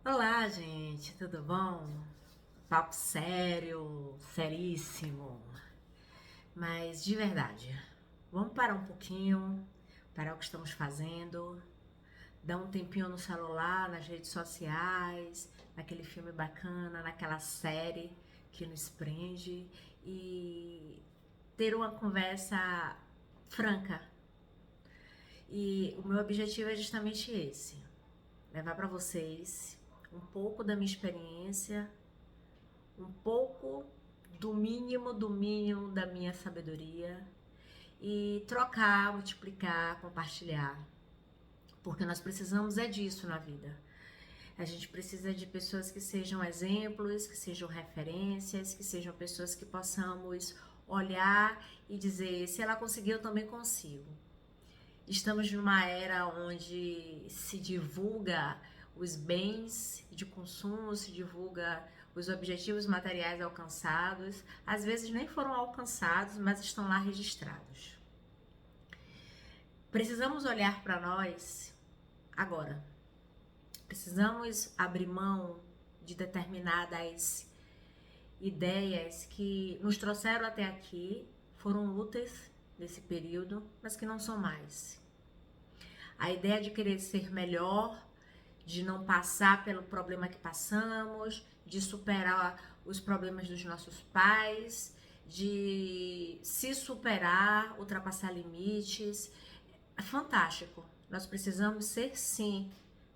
Olá, gente, tudo bom? Papo sério, seríssimo, mas de verdade, vamos parar um pouquinho, parar o que estamos fazendo, dar um tempinho no celular, nas redes sociais, naquele filme bacana, naquela série que nos prende e ter uma conversa franca. E o meu objetivo é justamente esse: levar para vocês um pouco da minha experiência, um pouco do mínimo da minha sabedoria e trocar, multiplicar, compartilhar. Porque nós precisamos é disso na vida. A gente precisa de pessoas que sejam exemplos, que sejam referências, que sejam pessoas que possamos olhar e dizer: se ela conseguiu, eu também consigo. Estamos numa era onde se divulga os bens de consumo, se divulga os objetivos materiais alcançados. Às vezes nem foram alcançados, mas estão lá registrados. Precisamos olhar para nós agora. Precisamos abrir mão de determinadas ideias que nos trouxeram até aqui, foram úteis nesse período, mas que não são mais. A ideia de querer ser melhor, de não passar pelo problema que passamos, de superar os problemas dos nossos pais, de se superar, ultrapassar limites. É fantástico. Nós precisamos ser, sim,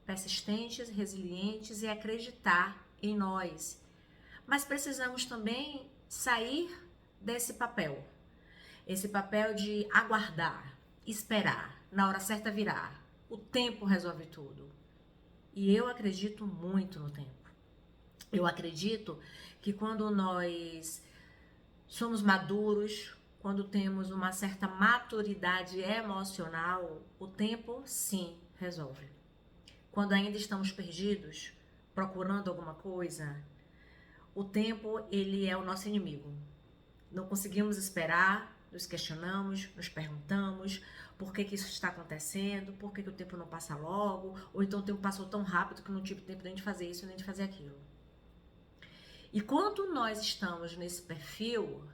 persistentes, resilientes e acreditar em nós. Mas precisamos também sair desse papel. Esse papel de aguardar, esperar, na hora certa virar. O tempo resolve tudo. E eu acredito muito no tempo. Eu acredito que quando nós somos maduros, quando temos uma certa maturidade emocional, o tempo sim resolve. Quando ainda estamos perdidos, procurando alguma coisa, o tempo ele é o nosso inimigo. Não conseguimos esperar, nos questionamos, nos perguntamos por que isso está acontecendo, por que o tempo não passa logo, ou então o tempo passou tão rápido que não tive tempo nem de fazer isso nem de fazer aquilo. E quando nós estamos nesse perfil,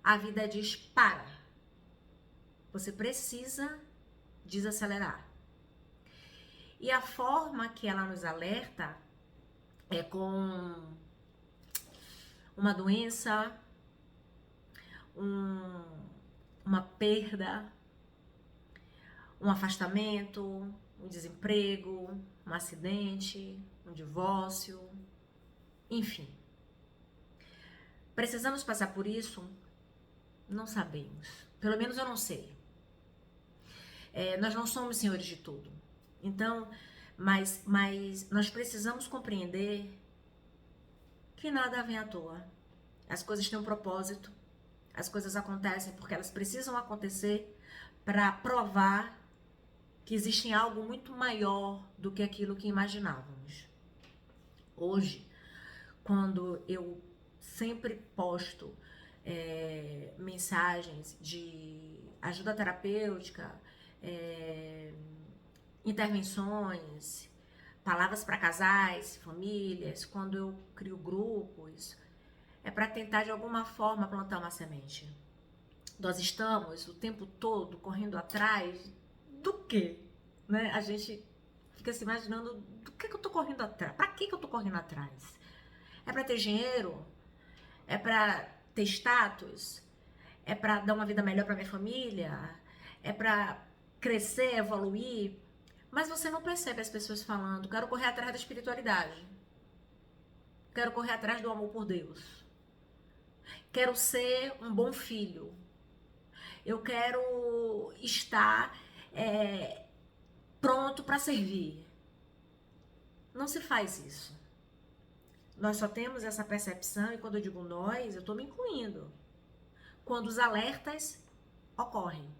a vida diz: para, você precisa desacelerar. E a forma que ela nos alerta é com uma doença, uma perda, um afastamento, um desemprego, um acidente, um divórcio, enfim. Precisamos passar por isso? Não sabemos. Pelo menos eu não sei. Nós não somos senhores de tudo. Então, mas nós precisamos compreender que nada vem à toa. As coisas têm um propósito. As coisas acontecem porque elas precisam acontecer para provar que existe algo muito maior do que aquilo que imaginávamos. Hoje, quando eu sempre posto mensagens de ajuda terapêutica, intervenções, palavras para casais, famílias, quando eu crio grupos, é para tentar de alguma forma plantar uma semente. Nós estamos o tempo todo correndo atrás do quê? Né? A gente fica se imaginando do que eu tô correndo atrás. Para que eu tô correndo atrás? É para ter dinheiro? É para ter status? É para dar uma vida melhor para minha família? É para crescer, evoluir? Mas você não percebe as pessoas falando: quero correr atrás da espiritualidade. Quero correr atrás do amor por Deus. Quero ser um bom filho. Eu quero estar pronto para servir. Não se faz isso. Nós só temos essa percepção, e quando eu digo nós, eu estou me incluindo. Quando os alertas ocorrem.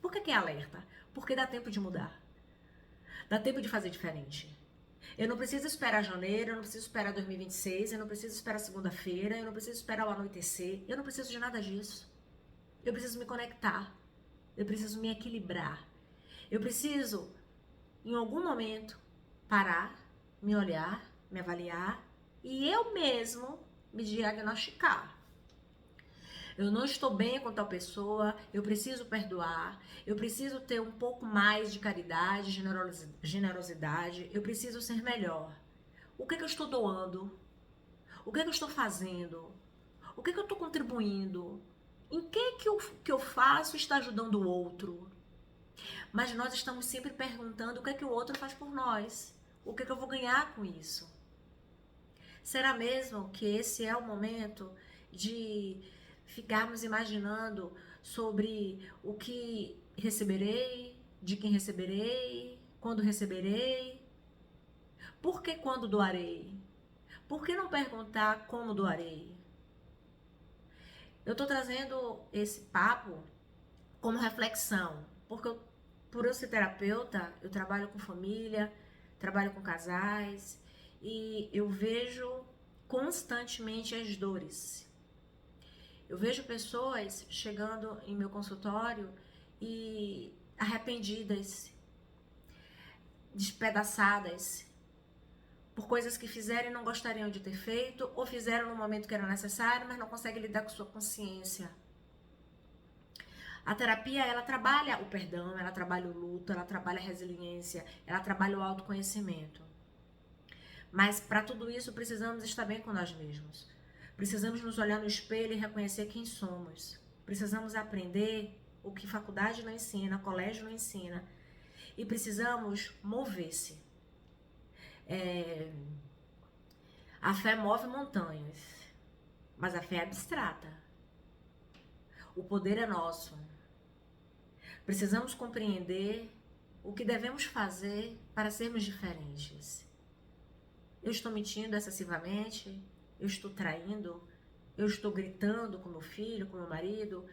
Por que é alerta? Porque dá tempo de mudar. Dá tempo de fazer diferente. Eu não preciso esperar janeiro, eu não preciso esperar 2026, eu não preciso esperar segunda-feira, eu não preciso esperar o anoitecer, eu não preciso de nada disso. Eu preciso me conectar, eu preciso me equilibrar. Eu preciso, em algum momento, parar, me olhar, me avaliar e eu mesmo me diagnosticar. Eu não estou bem com tal pessoa, eu preciso perdoar, eu preciso ter um pouco mais de caridade, generosidade, eu preciso ser melhor. O que é que eu estou doando? O que é que eu estou fazendo? O que é que eu estou contribuindo? Em que eu faço está ajudando o outro? Mas nós estamos sempre perguntando o que é que o outro faz por nós. O que é que eu vou ganhar com isso? Será mesmo que esse é o momento de ficarmos imaginando sobre o que receberei, de quem receberei, quando receberei? Por que quando doarei? Por que não perguntar como doarei? Eu estou trazendo esse papo como reflexão, porque por eu ser terapeuta, eu trabalho com família, trabalho com casais e eu vejo constantemente as dores. Eu vejo pessoas chegando em meu consultório e arrependidas, despedaçadas, por coisas que fizeram e não gostariam de ter feito, ou fizeram no momento que era necessário, mas não conseguem lidar com sua consciência. A terapia, ela trabalha o perdão, ela trabalha o luto, ela trabalha a resiliência, ela trabalha o autoconhecimento. Mas para tudo isso precisamos estar bem com nós mesmos. Precisamos nos olhar no espelho e reconhecer quem somos. Precisamos aprender o que faculdade não ensina, colégio não ensina. E precisamos mover-se. A fé move montanhas, mas a fé é abstrata. O poder é nosso. Precisamos compreender o que devemos fazer para sermos diferentes. Eu estou mentindo excessivamente? Eu estou traindo? Eu estou gritando com meu filho, com meu marido?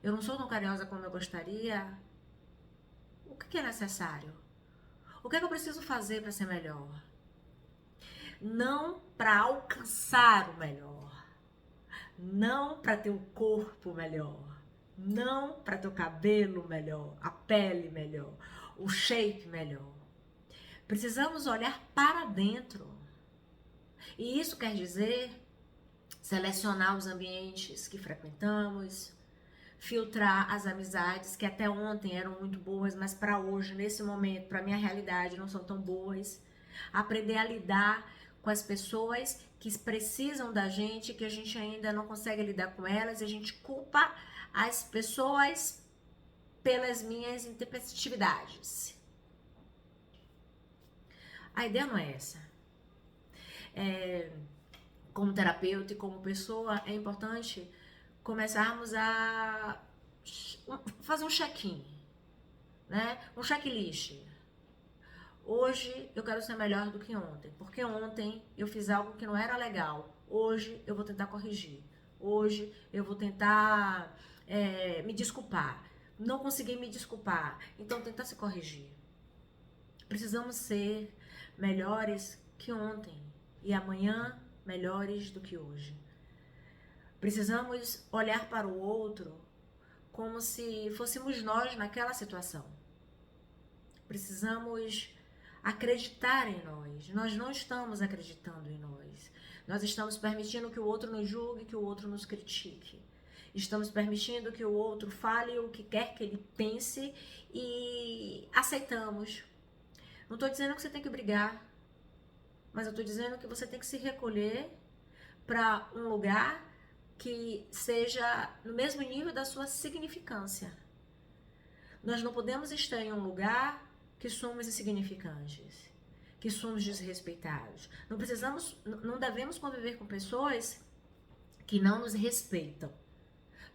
Eu não sou tão carinhosa como eu gostaria? O que é necessário? O que é que eu preciso fazer para ser melhor? Não para alcançar o melhor. Não para ter um corpo melhor. Não para ter o cabelo melhor, a pele melhor, o shape melhor. Precisamos olhar para dentro. E isso quer dizer selecionar os ambientes que frequentamos, filtrar as amizades que até ontem eram muito boas, mas para hoje, nesse momento, para minha realidade, não são tão boas. Aprender a lidar com as pessoas que precisam da gente, que a gente ainda não consegue lidar com elas, e a gente culpa as pessoas pelas minhas intempestividades. A ideia não é essa. Como terapeuta e como pessoa, é importante começarmos a fazer um check-in, né? Um checklist. Hoje eu quero ser melhor do que ontem, porque ontem eu fiz algo que não era legal. Hoje eu vou tentar corrigir. Hoje eu vou tentar me desculpar. Não consegui me desculpar, então tentar se corrigir. Precisamos ser melhores que ontem e amanhã melhores do que hoje. Precisamos olhar para o outro como se fôssemos nós naquela situação. Precisamos acreditar em nós. Nós não estamos acreditando em nós. Nós estamos permitindo que o outro nos julgue, que o outro nos critique. Estamos permitindo que o outro fale o que quer que ele pense e aceitamos. Não estou dizendo que você tem que brigar, mas eu estou dizendo que você tem que se recolher para um lugar que seja no mesmo nível da sua significância. Nós não podemos estar em um lugar que somos insignificantes, que somos desrespeitados. Não devemos conviver com pessoas que não nos respeitam,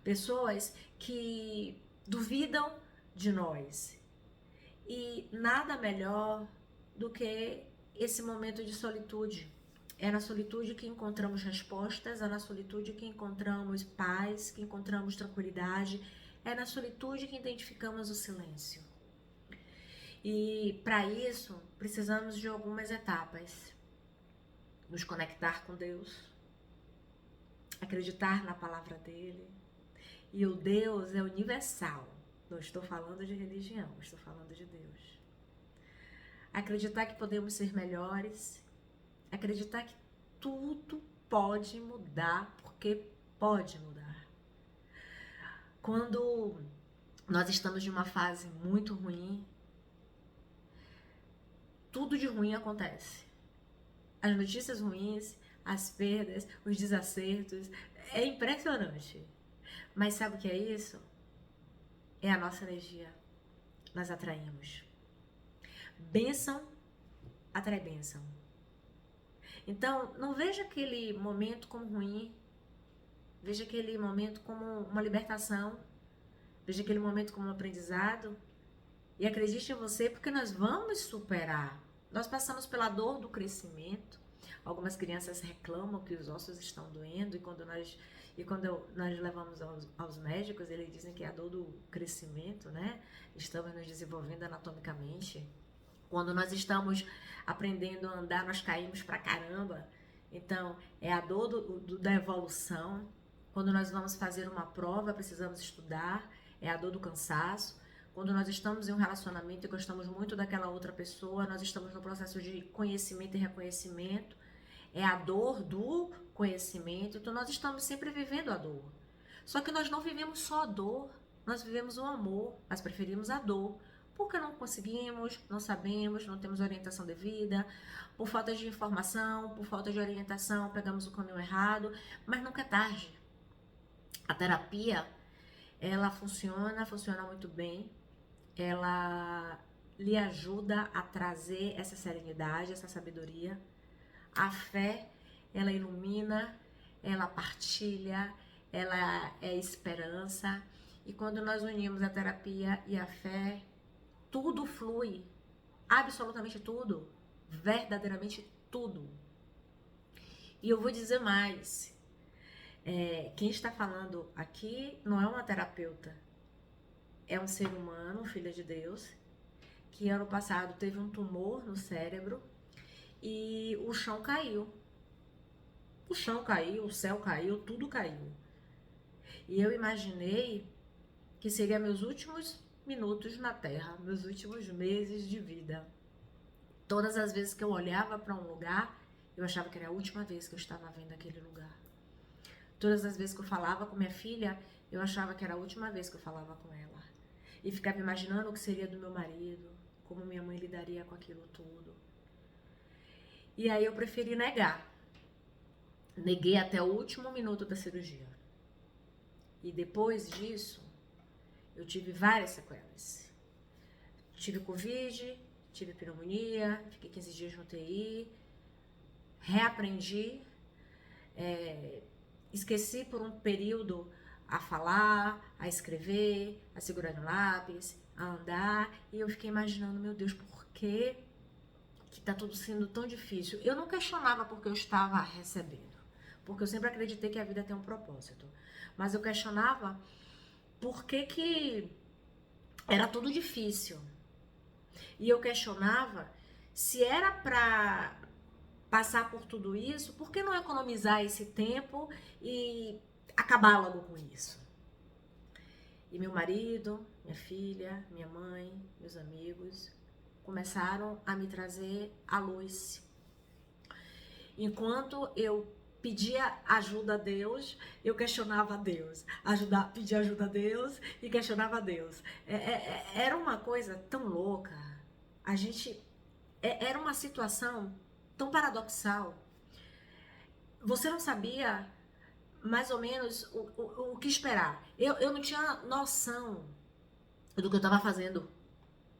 pessoas que duvidam de nós. E nada melhor do que esse momento de solitude. É na solitude que encontramos respostas, é na solitude que encontramos paz, que encontramos tranquilidade, é na solitude que identificamos o silêncio. E para isso, precisamos de algumas etapas. Nos conectar com Deus, acreditar na palavra dele. E o Deus é universal. Não estou falando de religião, estou falando de Deus. Acreditar que podemos ser melhores, Acreditar que tudo pode mudar, porque pode mudar. Quando nós estamos em uma fase muito ruim, tudo de ruim acontece. As notícias ruins, as perdas, os desacertos, é impressionante. Mas sabe o que é isso? É a nossa energia. Nós atraímos. Bênção atrai bênção. Então, não veja aquele momento como ruim. Veja aquele momento como uma libertação. Veja aquele momento como um aprendizado. E acredite em você, porque nós vamos superar. Nós passamos pela dor do crescimento. Algumas crianças reclamam que os ossos estão doendo. E quando nós levamos aos médicos, eles dizem que é a dor do crescimento, né? Estamos nos desenvolvendo anatomicamente. Quando nós estamos aprendendo a andar, nós caímos pra caramba. Então, é a dor da evolução. Quando nós vamos fazer uma prova, precisamos estudar. É a dor do cansaço. Quando nós estamos em um relacionamento e gostamos muito daquela outra pessoa, nós estamos no processo de conhecimento e reconhecimento. É a dor do conhecimento. Então, nós estamos sempre vivendo a dor. Só que nós não vivemos só a dor. Nós vivemos o amor, mas preferimos a dor. Porque não conseguimos, não sabemos, não temos orientação devida, por falta de informação, por falta de orientação, pegamos o caminho errado, mas nunca é tarde. A terapia, ela funciona muito bem, ela lhe ajuda a trazer essa serenidade, essa sabedoria. A fé, ela ilumina, ela partilha, ela é esperança. E quando nós unimos a terapia e a fé, tudo flui, absolutamente tudo, verdadeiramente tudo. E eu vou dizer mais, quem está falando aqui não é uma terapeuta, é um ser humano, um filho de Deus, que ano passado teve um tumor no cérebro e o chão caiu. O chão caiu, o céu caiu, tudo caiu. E eu imaginei que seria meus últimos minutos na Terra, meus últimos meses de vida. Todas as vezes que eu olhava para um lugar, eu achava que era a última vez que eu estava vendo aquele lugar. Todas as vezes que eu falava com minha filha, eu achava que era a última vez que eu falava com ela. E ficava imaginando o que seria do meu marido, como minha mãe lidaria com aquilo tudo. E aí eu preferi negar. Neguei até o último minuto da cirurgia. E depois disso, eu tive várias sequelas. Tive Covid, tive pneumonia, fiquei 15 dias no UTI, reaprendi, esqueci por um período a falar, a escrever, a segurar no lápis, a andar, e eu fiquei imaginando, meu Deus, por que tá tudo sendo tão difícil? Eu não questionava porque eu estava recebendo, porque eu sempre acreditei que a vida tem um propósito, mas eu questionava por que era tudo difícil. E eu questionava se era para passar por tudo isso, por que não economizar esse tempo e acabar logo com isso? E meu marido, minha filha, minha mãe, meus amigos começaram a me trazer a luz. Enquanto eu pedia ajuda a Deus, eu questionava a Deus. Pedia ajuda a Deus e questionava a Deus. Era uma coisa tão louca. Era uma situação tão paradoxal. Você não sabia mais ou menos o que esperar. Eu não tinha noção do que eu estava fazendo.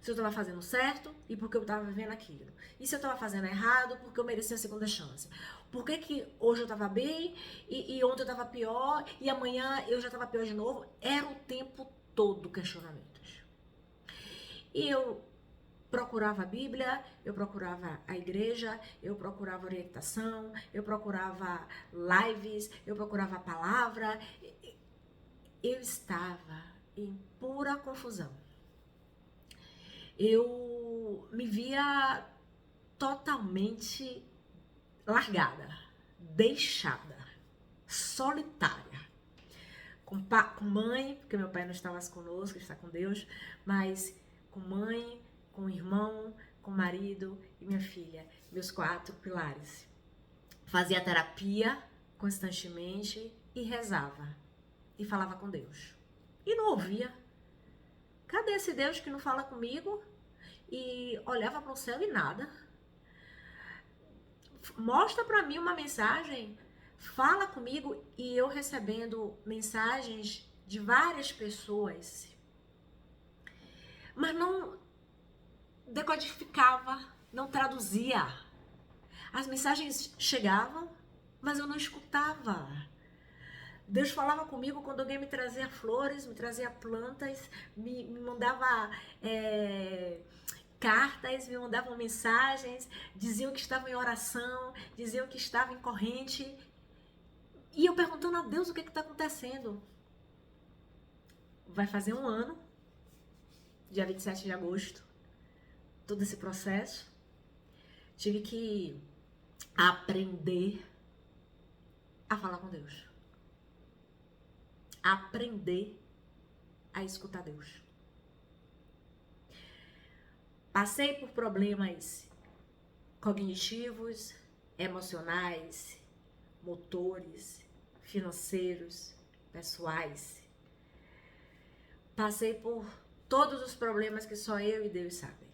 Se eu estava fazendo certo e porque eu estava vivendo aquilo. E se eu estava fazendo errado porque eu merecia a segunda chance. Por que hoje eu estava bem e ontem eu estava pior e amanhã eu já estava pior de novo? Era o tempo todo questionamentos. E eu procurava a Bíblia, eu procurava a igreja, eu procurava orientação, eu procurava lives, eu procurava a palavra. Eu estava em pura confusão. Eu me via totalmente largada, deixada, solitária. Com mãe, porque meu pai não está mais conosco, está com Deus, mas com mãe, com irmão, com marido e minha filha, meus 4 pilares. fazia terapia constantemente e rezava e falava com Deus. E não ouvia. Cadê esse Deus que não fala comigo? E olhava para o céu e nada. Mostra para mim uma mensagem, fala comigo, e eu recebendo mensagens de várias pessoas, mas não decodificava, não traduzia. As mensagens chegavam, mas eu não escutava. Deus falava comigo quando alguém me trazia flores, me trazia plantas, me mandava cartas, me mandavam mensagens, diziam que estavam em oração, diziam que estavam em corrente. E eu perguntando a Deus o que está acontecendo. Vai fazer um ano, dia 27 de agosto, todo esse processo. Tive que aprender a falar com Deus. Aprender a escutar Deus. Passei por problemas cognitivos, emocionais, motores, financeiros, pessoais. Passei por todos os problemas que só eu e Deus sabem.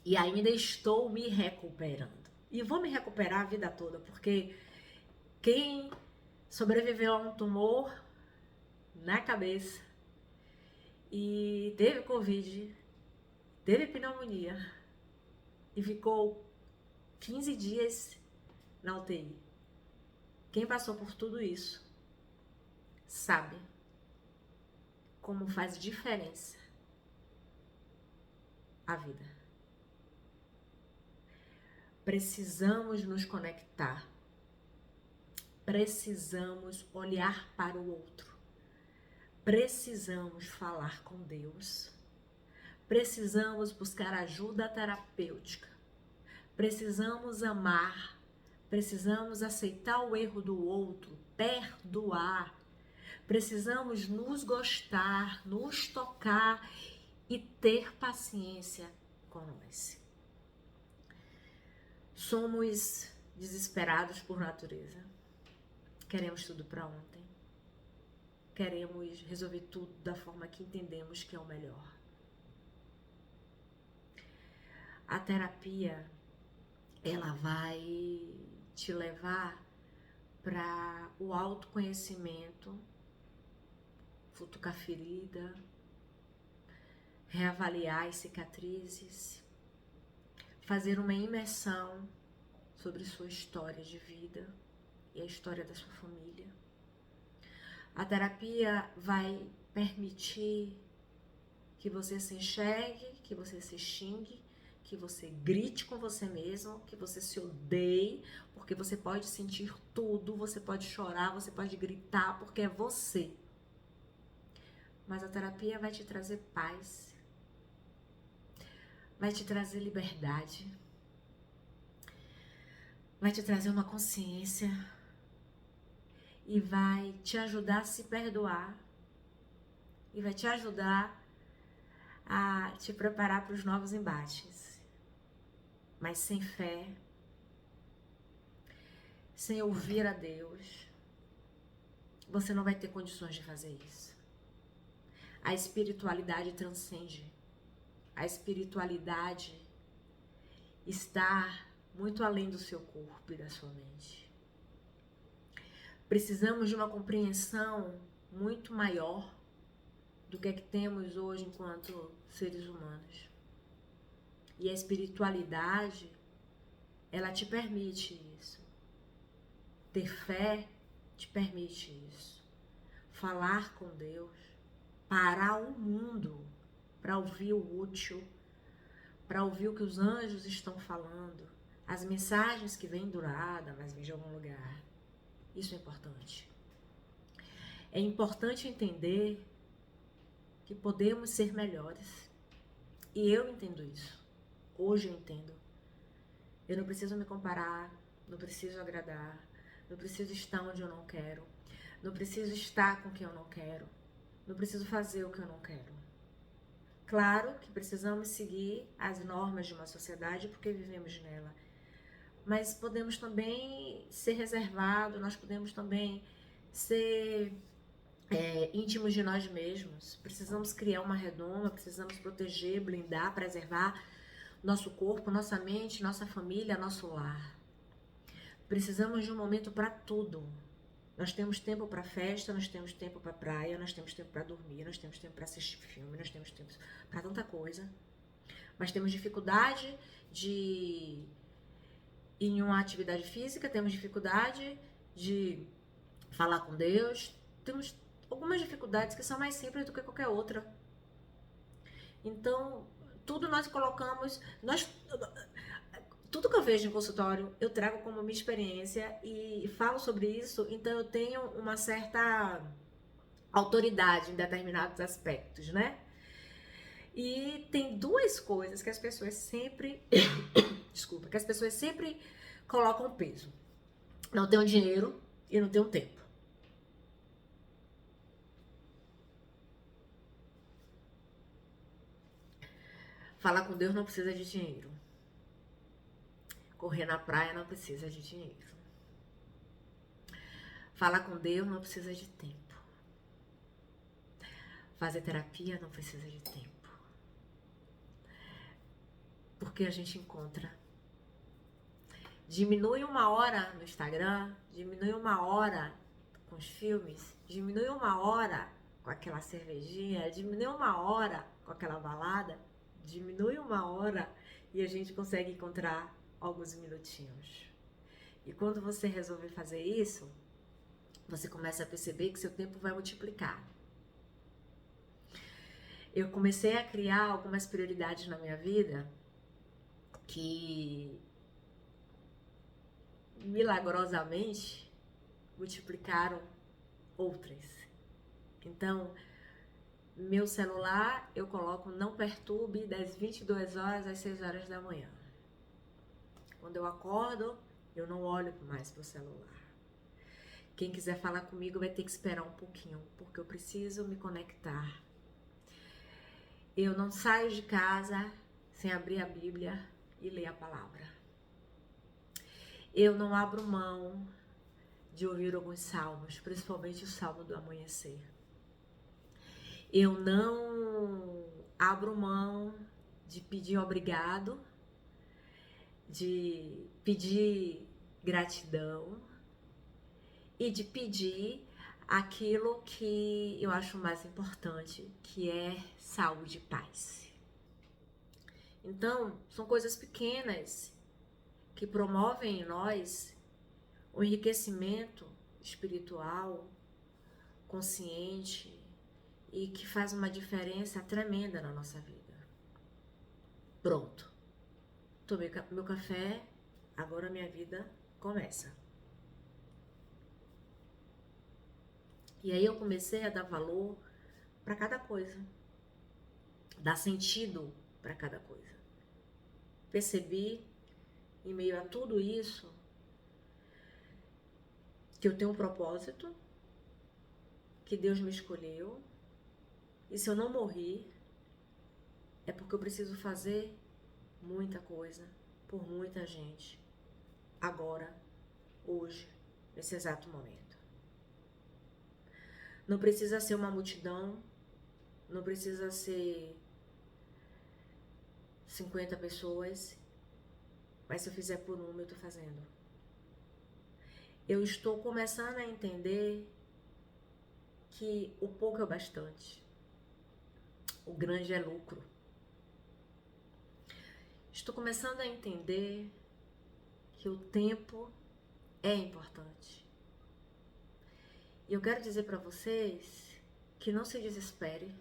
E ainda estou me recuperando. E vou me recuperar a vida toda, porque quem sobreviveu a um tumor na cabeça e teve Covid, teve pneumonia e ficou 15 dias na UTI. Quem passou por tudo isso sabe como faz diferença a vida. Precisamos nos conectar. Precisamos olhar para o outro. Precisamos falar com Deus. Precisamos buscar ajuda terapêutica. Precisamos amar. Precisamos aceitar o erro do outro, perdoar. Precisamos nos gostar, nos tocar e ter paciência com nós. Somos desesperados por natureza. Queremos tudo para ontem. Queremos resolver tudo da forma que entendemos que é o melhor. A terapia, ela vai te levar para o autoconhecimento, futucar a ferida, reavaliar as cicatrizes, fazer uma imersão sobre sua história de vida e a história da sua família. A terapia vai permitir que você se enxergue, que você se xingue, que você grite com você mesmo, que você se odeie, porque você pode sentir tudo, você pode chorar, você pode gritar, porque é você. Mas a terapia vai te trazer paz, vai te trazer liberdade, vai te trazer uma consciência e vai te ajudar a se perdoar e vai te ajudar a te preparar para os novos embates. Mas sem fé, sem ouvir a Deus, você não vai ter condições de fazer isso. A espiritualidade transcende. A espiritualidade está muito além do seu corpo e da sua mente. Precisamos de uma compreensão muito maior do que é que temos hoje enquanto seres humanos. E a espiritualidade, ela te permite isso. Ter fé te permite isso. Falar com Deus, parar o mundo para ouvir o útil, para ouvir o que os anjos estão falando, as mensagens que vêm do nada, mas vêm de algum lugar. Isso é importante. É importante entender que podemos ser melhores. E eu entendo isso. Hoje eu entendo. Eu não preciso me comparar, não preciso agradar, não preciso estar onde eu não quero, não preciso estar com quem eu não quero, não preciso fazer o que eu não quero. Claro que precisamos seguir as normas de uma sociedade porque vivemos nela, mas podemos também ser reservados, nós podemos também ser íntimos de nós mesmos. Precisamos criar uma redoma, precisamos proteger, blindar, preservar nosso corpo, nossa mente, nossa família, nosso lar. Precisamos de um momento para tudo. Nós temos tempo para festa, nós temos tempo para praia, nós temos tempo para dormir, nós temos tempo para assistir filme, nós temos tempo para tanta coisa. Mas temos dificuldade de ir em uma atividade física, temos dificuldade de falar com Deus, temos algumas dificuldades que são mais simples do que qualquer outra. Então, tudo nós colocamos, tudo que eu vejo em consultório, eu trago como minha experiência e falo sobre isso, então eu tenho uma certa autoridade em determinados aspectos, né? E tem duas coisas que as pessoas sempre, desculpa, que as pessoas sempre colocam peso. Não tenho dinheiro e não tenho tempo. Falar com Deus não precisa de dinheiro. Correr na praia não precisa de dinheiro. Falar com Deus não precisa de tempo. Fazer terapia não precisa de tempo. Porque a gente encontra. Diminui 1 hora no Instagram, diminui 1 hora com os filmes, diminui 1 hora com aquela cervejinha, diminui 1 hora com aquela balada, diminui 1 hora e a gente consegue encontrar alguns minutinhos. E quando você resolver fazer isso, você começa a perceber que seu tempo vai multiplicar. Eu comecei a criar algumas prioridades na minha vida que milagrosamente multiplicaram outras. Então, meu celular eu coloco não perturbe das 22 horas às 6 horas da manhã. Quando eu acordo, eu não olho mais pro celular. Quem quiser falar comigo vai ter que esperar um pouquinho, porque eu preciso me conectar. Eu não saio de casa sem abrir a Bíblia e ler a palavra. Eu não abro mão de ouvir alguns salmos, principalmente o salmo do amanhecer. Eu não abro mão de pedir obrigado, de pedir gratidão e de pedir aquilo que eu acho mais importante, que é saúde e paz. Então, são coisas pequenas que promovem em nós o enriquecimento espiritual, consciente e que faz uma diferença tremenda na nossa vida. Pronto. Tomei meu café, agora minha vida começa. E aí eu comecei a dar valor para cada coisa, dar sentido para cada coisa. Percebi, em meio a tudo isso, que eu tenho um propósito, que Deus me escolheu, e se eu não morrer, é porque eu preciso fazer muita coisa por muita gente, agora, hoje, nesse exato momento. Não precisa ser uma multidão, não precisa ser 50 pessoas, mas se eu fizer por uma, eu tô fazendo. Eu estou começando a entender que o pouco é o bastante, o grande é lucro. Estou começando a entender que o tempo é importante. E eu quero dizer para vocês que não se desespere,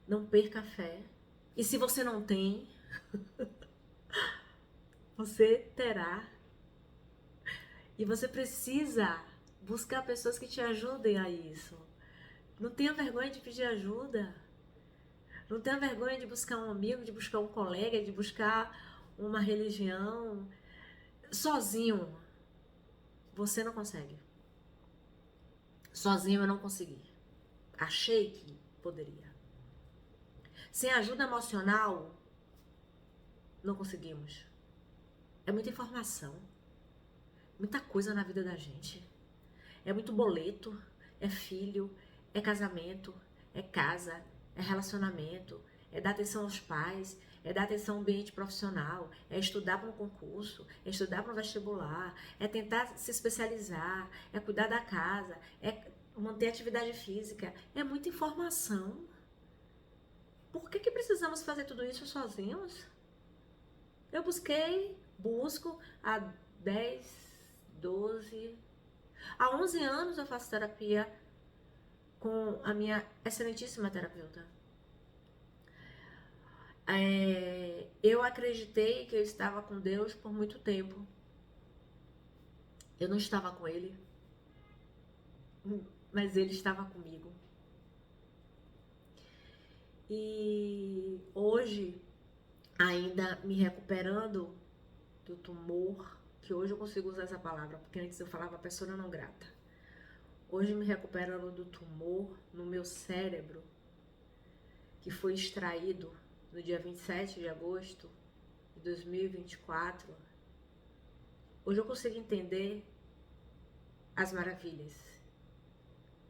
não perca a fé. E se você não tem, você terá. E você precisa buscar pessoas que te ajudem a isso. Não tenha vergonha de pedir ajuda. Não tenha vergonha de buscar um amigo, de buscar um colega, de buscar uma religião. Sozinho, você não consegue. Sozinho eu não consegui. Achei que poderia. Sem ajuda emocional, não conseguimos. É muita informação, muita coisa na vida da gente. É muito boleto, é filho, é casamento, é casa, é relacionamento, é dar atenção aos pais, é dar atenção ao ambiente profissional, é estudar para um concurso, é estudar para um vestibular, é tentar se especializar, é cuidar da casa, é manter atividade física. É muita informação. Por que precisamos fazer tudo isso sozinhos? Eu busco há 10, 12, há 11 anos eu faço terapia com a minha excelentíssima terapeuta. Eu acreditei que eu estava com Deus por muito tempo. Eu não estava com Ele, mas Ele estava comigo. E hoje, ainda me recuperando do tumor, que hoje eu consigo usar essa palavra, porque antes eu falava pessoa não grata. Hoje me recuperando do tumor no meu cérebro, que foi extraído no dia 27 de agosto de 2024, hoje eu consigo entender as maravilhas,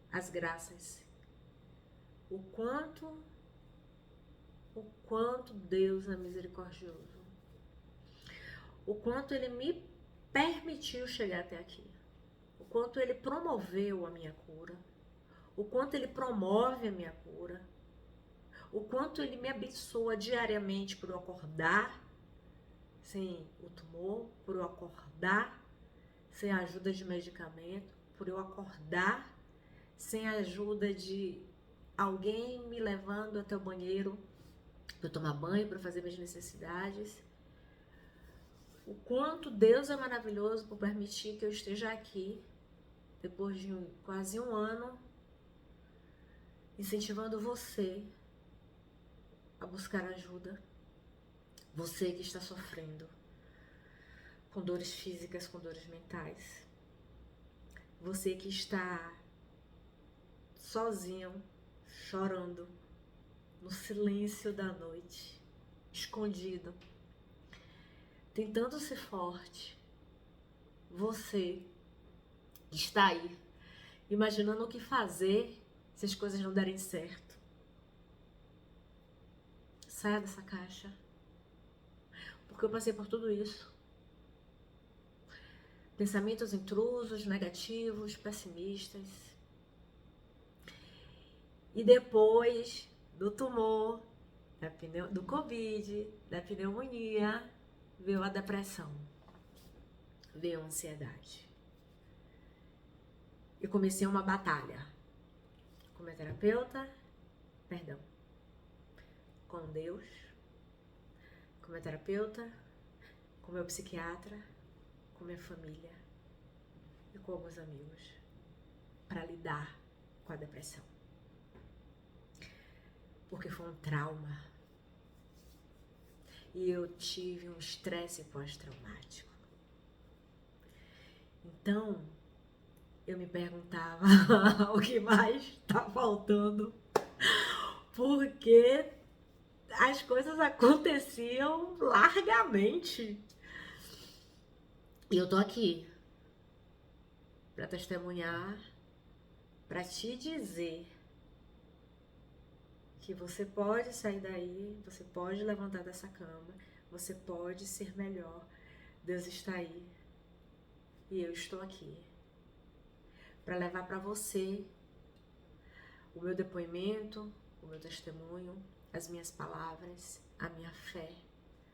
as graças, o quanto Deus é misericordioso, o quanto Ele me permitiu chegar até aqui, o quanto Ele promoveu a minha cura, o quanto Ele promove a minha cura, o quanto Ele me abençoa diariamente por eu acordar sem o tumor, por eu acordar sem a ajuda de medicamento, por eu acordar sem a ajuda de alguém me levando até o banheiro para tomar banho, para fazer minhas necessidades. O quanto Deus é maravilhoso por permitir que eu esteja aqui depois de quase um ano, incentivando você a buscar ajuda. Você que está sofrendo com dores físicas, com dores mentais. Você que está sozinho, chorando, no silêncio da noite, escondido, tentando ser forte. Você está aí, imaginando o que fazer se as coisas não derem certo. Saia dessa caixa. Porque eu passei por tudo isso. Pensamentos intrusos, negativos, pessimistas. E depois do tumor, do Covid, da pneumonia, veio a depressão, veio a ansiedade. Eu comecei uma batalha com minha terapeuta, com Deus, com minha terapeuta, com meu psiquiatra, com minha família e com alguns amigos, para lidar com a depressão. Porque foi um trauma. E eu tive um estresse pós-traumático. Então, eu me perguntava o que mais está faltando. Porque as coisas aconteciam largamente. E eu tô aqui para testemunhar, para te dizer que você pode sair daí, você pode levantar dessa cama, você pode ser melhor. Deus está aí e eu estou aqui para levar para você o meu depoimento, o meu testemunho, as minhas palavras, a minha fé,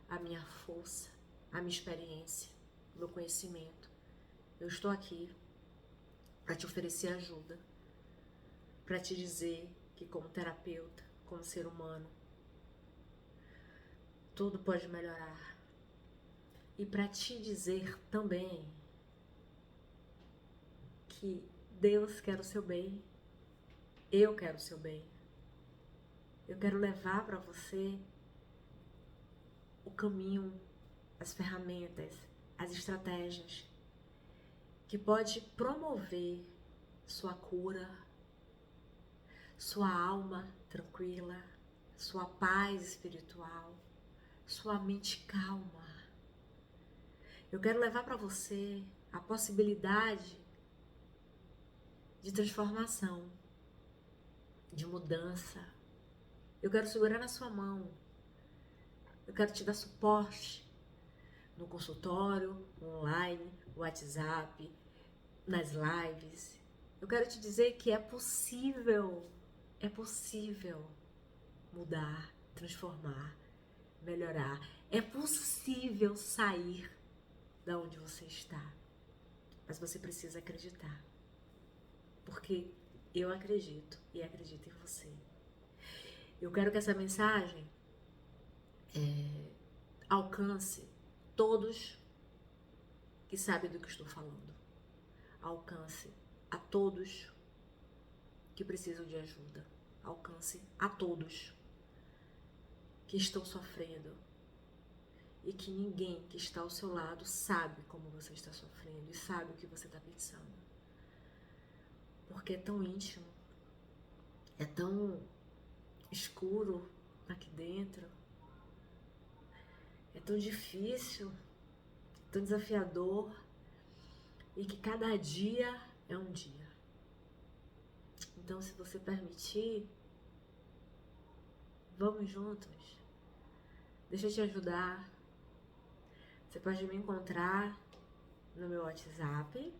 a minha força, a minha experiência, o meu conhecimento. Eu estou aqui para te oferecer ajuda, para te dizer que como terapeuta, como ser humano, tudo pode melhorar. E para te dizer também que Deus quer o seu bem, eu quero o seu bem. Eu quero levar para você o caminho, as ferramentas, as estratégias que pode promover sua cura, sua alma tranquila, sua paz espiritual, sua mente calma. Eu quero levar para você a possibilidade de transformação, de mudança. Eu quero segurar na sua mão. Eu quero te dar suporte no consultório, online, WhatsApp, nas lives. Eu quero te dizer que é possível mudar, transformar, melhorar. É possível sair da onde você está. Mas você precisa acreditar. Porque eu acredito e acredito em você. Eu quero que essa mensagem alcance todos que sabem do que estou falando. Alcance a todos que precisam de ajuda. Alcance a todos que estão sofrendo e que ninguém que está ao seu lado sabe como você está sofrendo e sabe o que você está pensando. Porque é tão íntimo, é tão escuro aqui dentro, é tão difícil, tão desafiador e que cada dia é um dia. Então, se você permitir, vamos juntos. Deixa eu te ajudar. Você pode me encontrar no meu WhatsApp,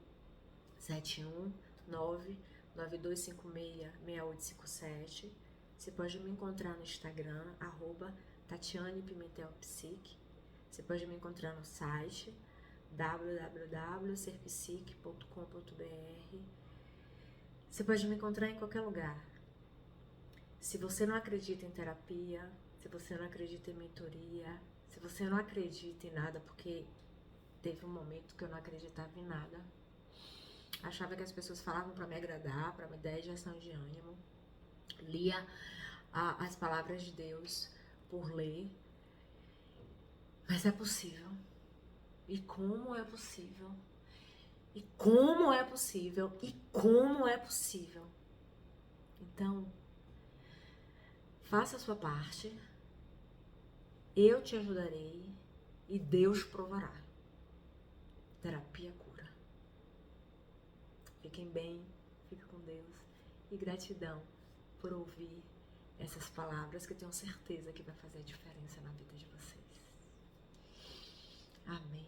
71992566857. Você pode me encontrar no Instagram, @TatianePimentelPsique. Você pode me encontrar no site www.serpsique.com.br. Você pode me encontrar em qualquer lugar. Se você não acredita em terapia, se você não acredita em mentoria, se você não acredita em nada, porque teve um momento que eu não acreditava em nada. Achava que as pessoas falavam para me agradar, para me dar injeção de ânimo. Lia as palavras de Deus por ler. Mas é possível. E como é possível? E como é possível? E como é possível? Então, faça a sua parte. Eu te ajudarei e Deus provará. Terapia cura. Fiquem bem, fiquem com Deus e gratidão por ouvir essas palavras que eu tenho certeza que vai fazer a diferença na vida de vocês. Amém.